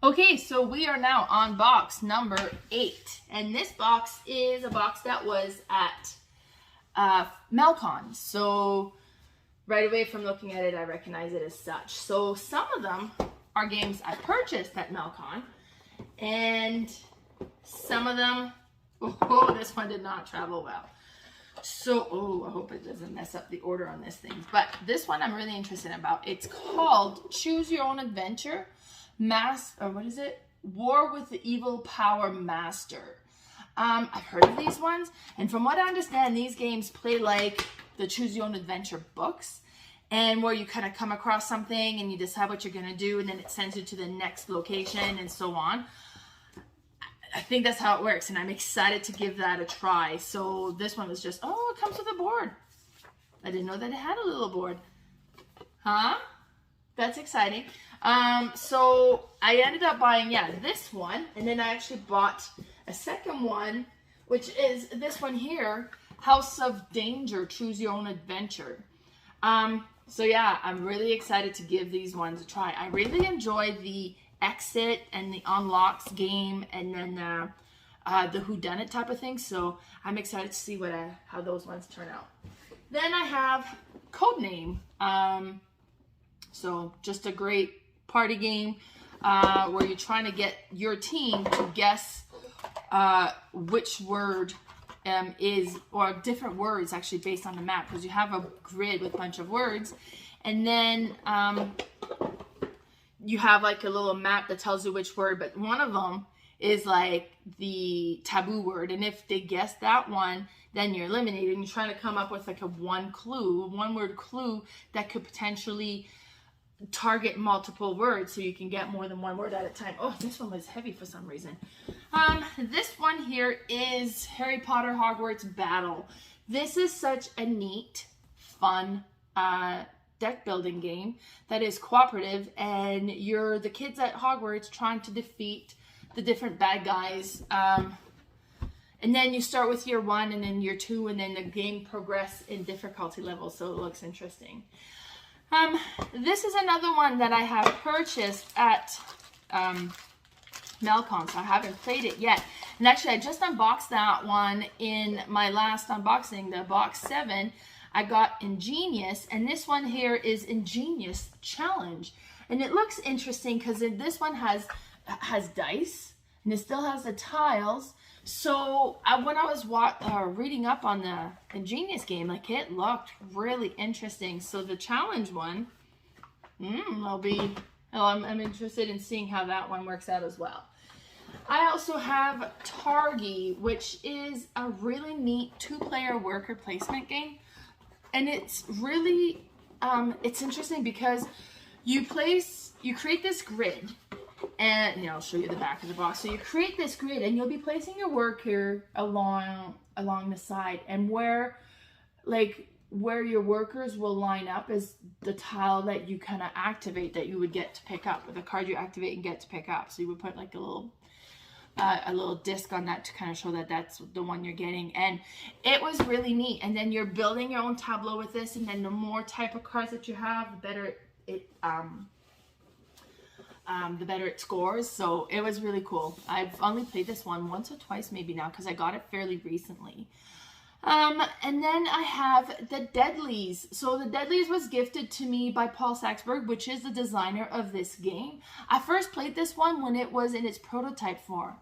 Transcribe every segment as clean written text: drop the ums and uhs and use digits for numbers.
Okay, so we are now on box number 8, and this box is a box that was at Melcon. So right away from looking at it, I recognize it as such. So some of them are games I purchased at Melcon, and some of them, oh, this one did not travel well. So, I hope it doesn't mess up the order on this thing. But this one I'm really interested about. It's called Choose Your Own Adventure. War with the Evil Power Master. I've heard of these ones, and from what I understand, these games play like the Choose Your Own Adventure books, and where you kind of come across something and you decide what you're going to do, and then it sends you to the next location and so on. I think that's how it works, and I'm excited to give that a try. So this one was just, oh, it comes with a board. I didn't know that it had a little board. Huh? That's exciting. So I ended up buying, this one, and then I actually bought a second one, which is this one here, House of Danger, Choose Your Own Adventure. So yeah, I'm really excited to give these ones a try. I really enjoy the exit and the unlocks game, and then the whodunit type of thing. So I'm excited to see how those ones turn out. Then I have Codename. So just a great party game where you're trying to get your team to guess which word is, or different words actually based on the map, because you have a grid with a bunch of words, and then you have like a little map that tells you which word, but one of them is like the taboo word, and if they guess that one, then you're eliminated, and you're trying to come up with like a one word clue that could potentially target multiple words, so you can get more than one word at a time. Oh, this one was heavy for some reason. This one here is Harry Potter Hogwarts Battle. This is such a neat, fun deck building game that is cooperative, and you're the kids at Hogwarts trying to defeat the different bad guys. And then you start with year 1 and then year 2, and then the game progresses in difficulty levels, so it looks interesting. This is another one that I have purchased at Melcon, so I haven't played it yet. And actually, I just unboxed that one in my last unboxing, the box 7. I got Ingenious, and this one here is Ingenious Challenge. And it looks interesting because this one has dice, and it still has the tiles. So when I was reading up on the Ingenious game, like, it looked really interesting. So the challenge one, I'm interested in seeing how that one works out as well. I also have Targi, which is a really neat 2-player worker placement game. And it's really, it's interesting because you create this grid. And I'll show you the back of the box. So you create this grid, and you'll be placing your worker along the side, and where your workers will line up is the tile that you kind of activate, that you would get to pick up, or the card you activate and get to pick up. So you would put like a little disc on that to kind of show that that's the one you're getting, and it was really neat. And then you're building your own tableau with this, and then the more type of cards that you have, the better it scores. So it was really cool. I've only played this one once or twice maybe now, because I got it fairly recently. And then I have the Deadlies. So the Deadlies was gifted to me by Paul Saxberg, which is the designer of this game. I first played this one when it was in its prototype form,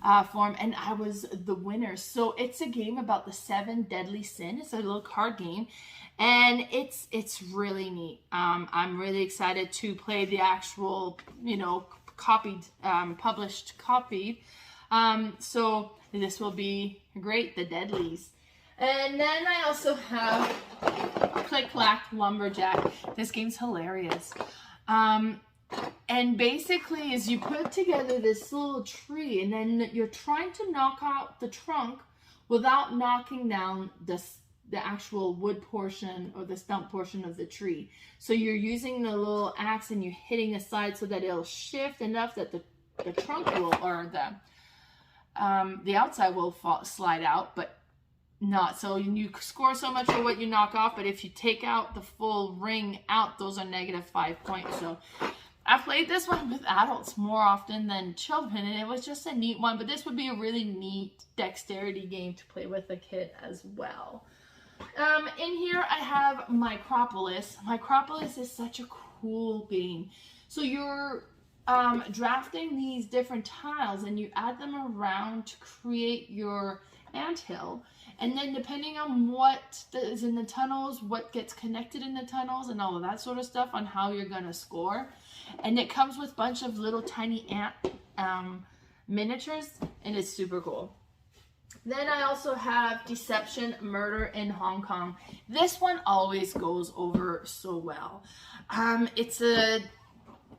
and I was the winner. So it's a game about the 7 deadly sins. It's a little card game, and it's really neat. I'm really excited to play the actual, published copy. So this will be great, the Deadlies. And then I also have Click Clack Lumberjack. This game's hilarious. And basically is you put together this little tree, and then you're trying to knock out the trunk without knocking down the actual wood portion or the stump portion of the tree. So you're using the little axe, and you're hitting the side so that it'll shift enough that the trunk will, or the outside will slide out, but not. So you score so much for what you knock off, but if you take out the full ring out, those are -5 points. So I played this one with adults more often than children, and it was just a neat one, but this would be a really neat dexterity game to play with a kid as well. In here I have Micropolis. Micropolis is such a cool game. So you're drafting these different tiles and you add them around to create your anthill. And then depending on what is in the tunnels, what gets connected in the tunnels and all of that sort of stuff on how you're going to score. And it comes with a bunch of little tiny ant miniatures, and it's super cool. Then I also have Deception, Murder in Hong Kong. This one always goes over so well. It's a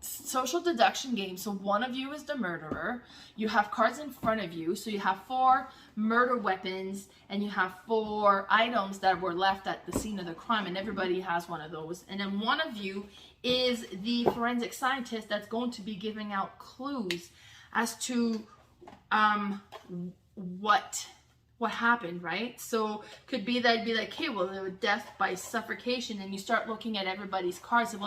social deduction game. So one of you is the murderer. You have cards in front of you. So you have 4 murder weapons and you have 4 items that were left at the scene of the crime, and everybody has one of those. And then one of you is the forensic scientist that's going to be giving out clues as to what happened, right? So could be that it'd be like, okay, well, there was death by suffocation, and you start looking at everybody's cards and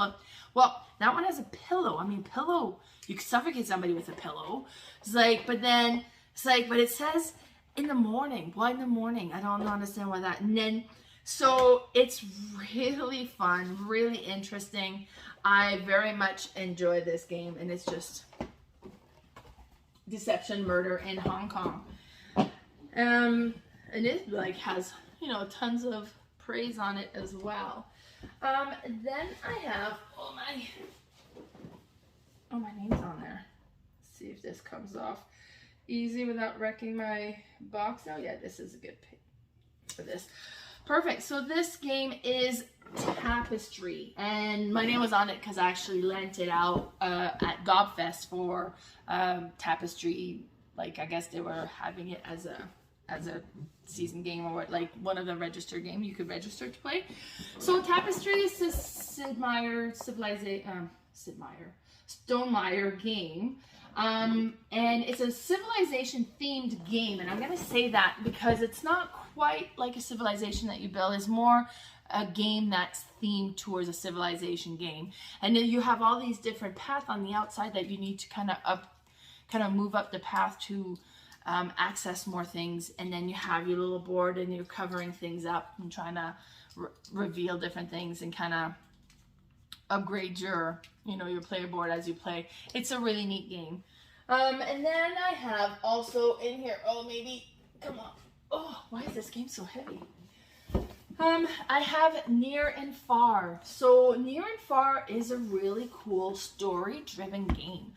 well, that one has a pillow. I mean, pillow, you could suffocate somebody with a pillow. It's like, but then it's like, but it says in the morning. Why in the morning? I don't understand why that. And then, so it's really fun, really interesting. I very much enjoy this game, and it's just Deception, Murder in Hong Kong. And it like has, you know, tons of praise on it as well. Then I have, my name's on there. Let's see if this comes off easy without wrecking my box. Oh yeah, this is a good pick for this. Perfect. So this game is Tapestry, and my name was on it because I actually lent it out at Gobfest for Tapestry. Like, I guess they were having it as a season game, or what, like one of the registered game you could register to play. So Tapestry is this Stonemaier game. And it's a civilization themed game, and I'm going to say that because it's not quite like a civilization that you build. It's more a game that's themed towards a civilization game. And then you have all these different paths on the outside that you need to kind of move up the path to access more things. And then you have your little board and you're covering things up and trying to reveal different things and kind of upgrade your, your player board as you play. It's a really neat game. And then I have also in here, come on. Oh, why is this game so heavy? I have Near and Far. So Near and Far is a really cool story-driven game.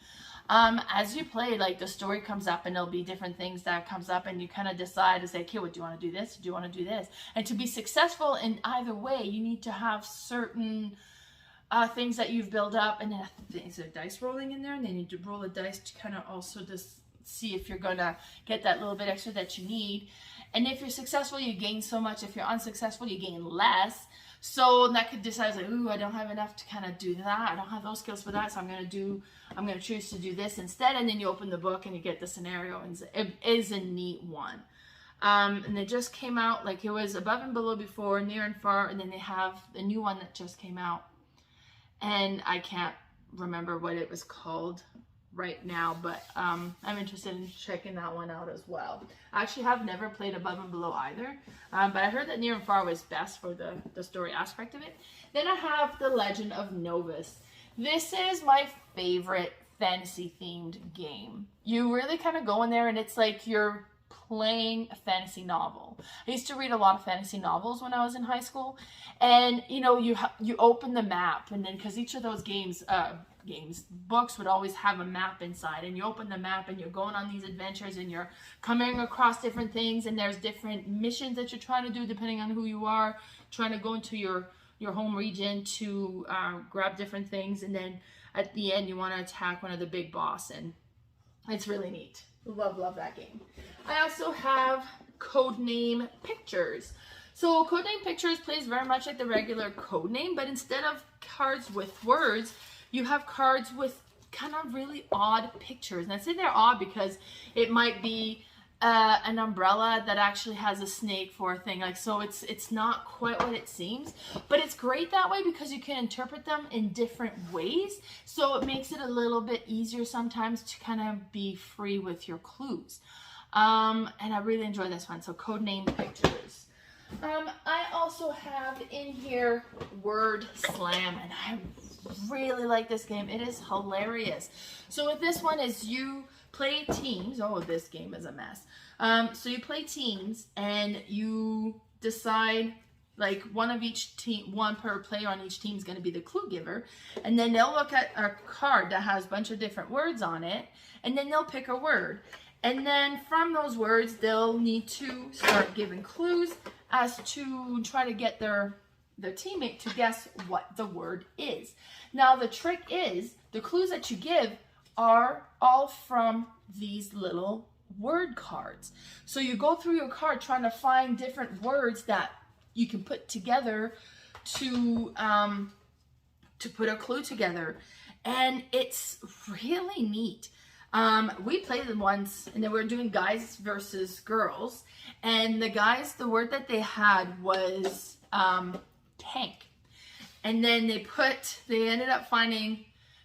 As you play, like, the story comes up and there'll be different things that comes up, and you kind of decide to say, okay, well, do you want to do this? Do you want to do this? And to be successful in either way, you need to have certain things that you've built up, and then is there dice rolling in there, and then you need to roll the dice to kind of also just see if you're gonna get that little bit extra that you need. And if you're successful, you gain so much. If you're unsuccessful, you gain less. So that could decide, like, ooh, I don't have enough to kind of do that. I don't have those skills for that, so I'm gonna choose to do this instead. And then you open the book and you get the scenario, and it is a neat one. And it just came out, like, it was Above and Below before, Near and Far, and then they have the new one that just came out. And I can't remember what it was called right now, but I'm interested in checking that one out as well. I actually have never played Above and Below either, but I heard that Near and Far was best for the story aspect of it. Then I have The Legend of Novus. This is my favorite fantasy themed game. You really kind of go in there and it's like you're playing a fantasy novel. I used to read a lot of fantasy novels when I was in high school, and you open the map, and then because each of those books would always have a map inside, and you open the map and you're going on these adventures and you're coming across different things, and there's different missions that you're trying to do depending on who you are, trying to go into your home region to grab different things, and then at the end you want to attack one of the big boss, and it's really neat. Love that game. I also have Codename Pictures. So Codename Pictures plays very much like the regular Codename, but instead of cards with words, you have cards with kind of really odd pictures. And I say they're odd because it might be an umbrella that actually has a snake for a thing. Like, so it's not quite what it seems, but it's great that way because you can interpret them in different ways. So it makes it a little bit easier sometimes to kind of be free with your clues. And I really enjoy this one. So Codename Pictures. I also have in here Word Slam, and I really like this game. It is hilarious. So with this one is you play teams. Oh, this game is a mess. So you play teams and you decide like one of each team, one per player on each team is going to be the clue giver. And then they'll look at a card that has a bunch of different words on it. And then they'll pick a word. And then from those words, they'll need to start giving clues as to try to get their teammate to guess what the word is. Now, the trick is the clues that you give are all from these little word cards. So you go through your card trying to find different words that you can put together to put a clue together. And it's really neat. We played them once, and then we were doing guys versus girls, and the guys, the word that they had was tank. And then they ended up finding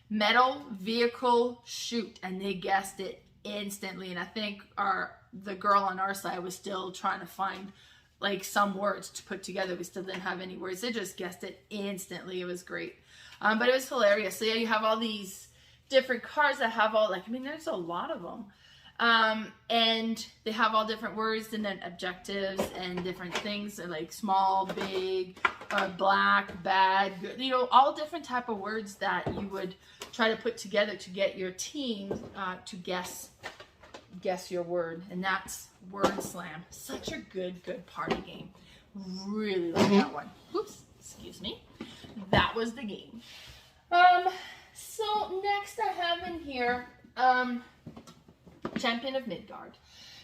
metal, vehicle, shoot, and they guessed it instantly. And I think the girl on our side was still trying to find like some words to put together. We still didn't have any words. They just guessed it instantly. It was great. But it was hilarious. So yeah, you have all these different cards that have all, like, I mean, there's a lot of them. And they have all different words and then objectives and different things, like small, big, black, bad, good, you know, all different type of words that you would try to put together to get your team to guess your word. And that's Word Slam. Such a good party game. Really like that one. Oops, excuse me. That was the game. So next I have in here Champion of Midgard.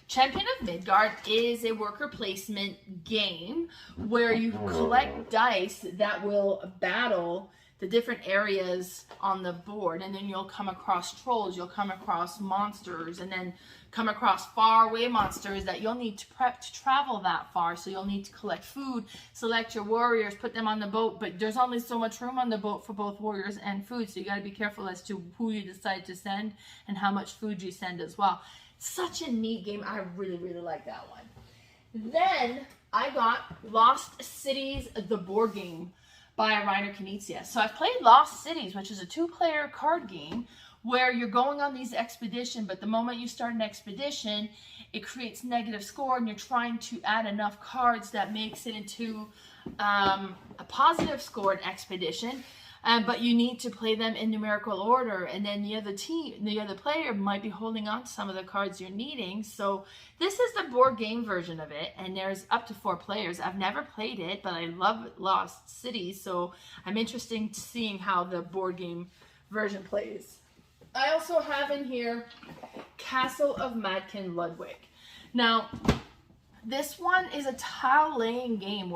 Champion of Midgard is a worker placement game where you collect dice that will battle the different areas on the board, and then you'll come across trolls, you'll come across monsters, and then come across far away monsters that you'll need to prep to travel that far. So you'll need to collect food, select your warriors, put them on the boat, but there's only so much room on the boat for both warriors and food, so you got to be careful as to who you decide to send and how much food you send as well. Such a neat game. I really like that one. Then I got Lost Cities, the board game by Reiner Knizia. So I've played Lost Cities, which is a 2-player card game where you're going on these expeditions, but the moment you start an expedition, it creates negative score, and you're trying to add enough cards that makes it into a positive scored expedition. But you need to play them in numerical order, and then the other player might be holding on to some of the cards you're needing. So this is the board game version of it, and there's up to 4 players. I've never played it, but I love Lost Cities, so I'm interested in seeing how the board game version plays. I also have in here Castle of Madkin Ludwig. Now, this one is a tile laying game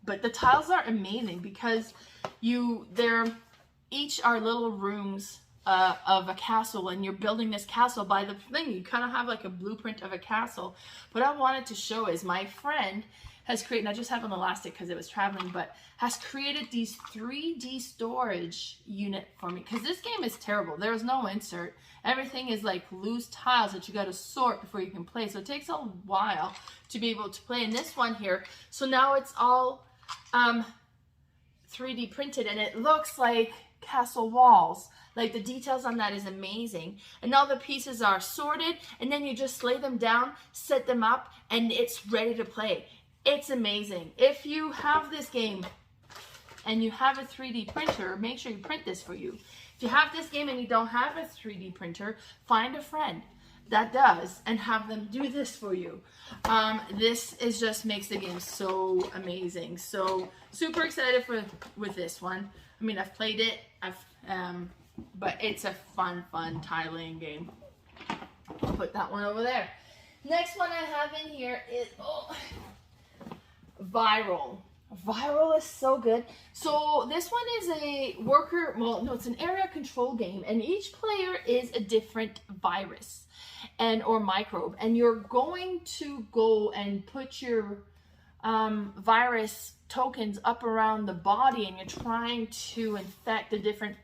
but the tiles are amazing because each are little rooms of a castle, and you're building this castle by the thing. You kind of have like a blueprint of a castle. What I wanted to show is my friend has created, and I just have an elastic because it was traveling, but has created these 3D storage unit for me, because this game is terrible. There's no insert. Everything is like loose tiles that you got to sort before you can play. So it takes a while to be able to play in this one here. So now it's all 3D printed, and it looks like castle walls. Like, the details on that is amazing. And all the pieces are sorted, and then you just lay them down, set them up, and it's ready to play. It's amazing. If you have this game and you have a 3D printer, make sure you print this for you. If you have this game and you don't have a 3D printer, find a friend that does and have them do this for you. This is just makes the game so amazing. So super excited with this one. I mean, I've played it, but it's a fun tiling game. I'll put that one over there. Next one I have in here is Viral. Viral is so good. So this one is a worker, well, no, it's an area control game, and each player is a different virus and or microbe, and you're going to go and put your virus tokens up around the body, and you're trying to infect the different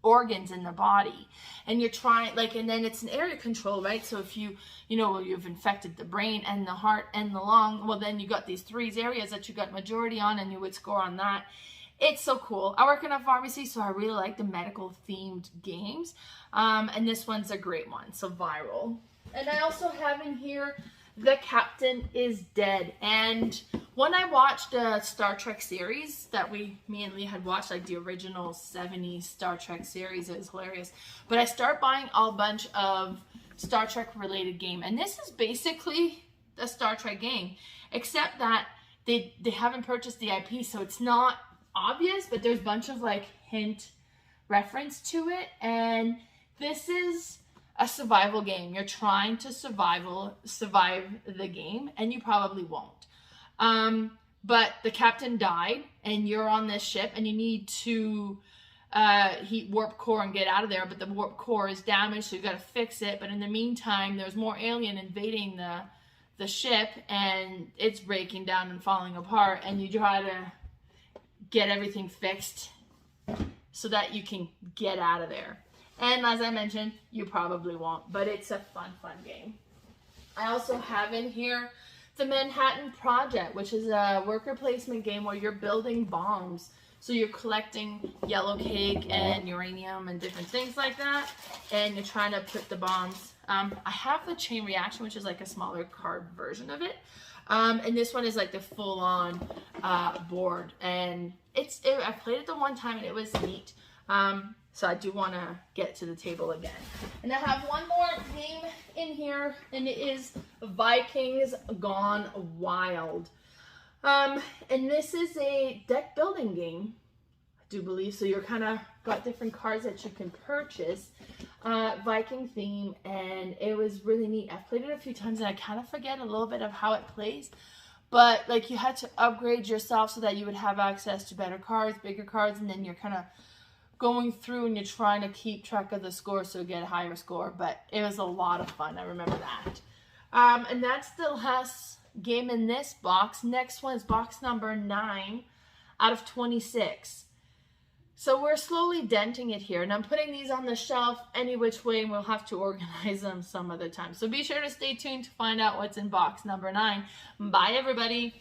organs in the body, and you're trying, like, and then it's an area control, right? So if you've infected the brain and the heart and the lung, well, then you got these 3 areas that you got majority on, and you would score on that. It's so cool. I work in a pharmacy, so I really like the medical themed games, and this one's a great one. So Viral. And I also have in here The Captain is Dead. And when I watched the Star Trek series that me and Lee had watched, like the original 70s Star Trek series, it was hilarious. But I start buying a bunch of Star Trek related game. And this is basically a Star Trek game, except that they haven't purchased the IP, so it's not obvious, but there's a bunch of like hint reference to it. And this is a survival game. You're trying to survive the game, and you probably won't. But the captain died, and you're on this ship, and you need to heat warp core and get out of there, but the warp core is damaged, so you got to fix it. But in the meantime, there's more alien invading the ship, and it's breaking down and falling apart, and you try to get everything fixed so that you can get out of there. And as I mentioned, you probably won't, but it's a fun game. I also have in here the Manhattan Project, which is a worker placement game where you're building bombs. So you're collecting yellow cake and uranium and different things like that, and you're trying to put the bombs. I have the Chain Reaction, which is like a smaller card version of it. And this one is like the full-on board, and I played it the one time and it was neat. So I do want to get to the table again. And I have one more game in here, and it is Vikings Gone Wild. And this is a deck building game, I do believe. So you're kind of got different cards that you can purchase, Viking theme, and it was really neat. I've played it a few times, and I kind of forget a little bit of how it plays. But like, you had to upgrade yourself so that you would have access to better cards, bigger cards, and then you're kind of going through and you're trying to keep track of the score so you get a higher score. But it was a lot of fun. I remember that. And that's the last game in this box. Next one is box number 9 out of 26. So we're slowly denting it here, and I'm putting these on the shelf any which way, and we'll have to organize them some other time. So be sure to stay tuned to find out what's in box number 9. Bye, everybody.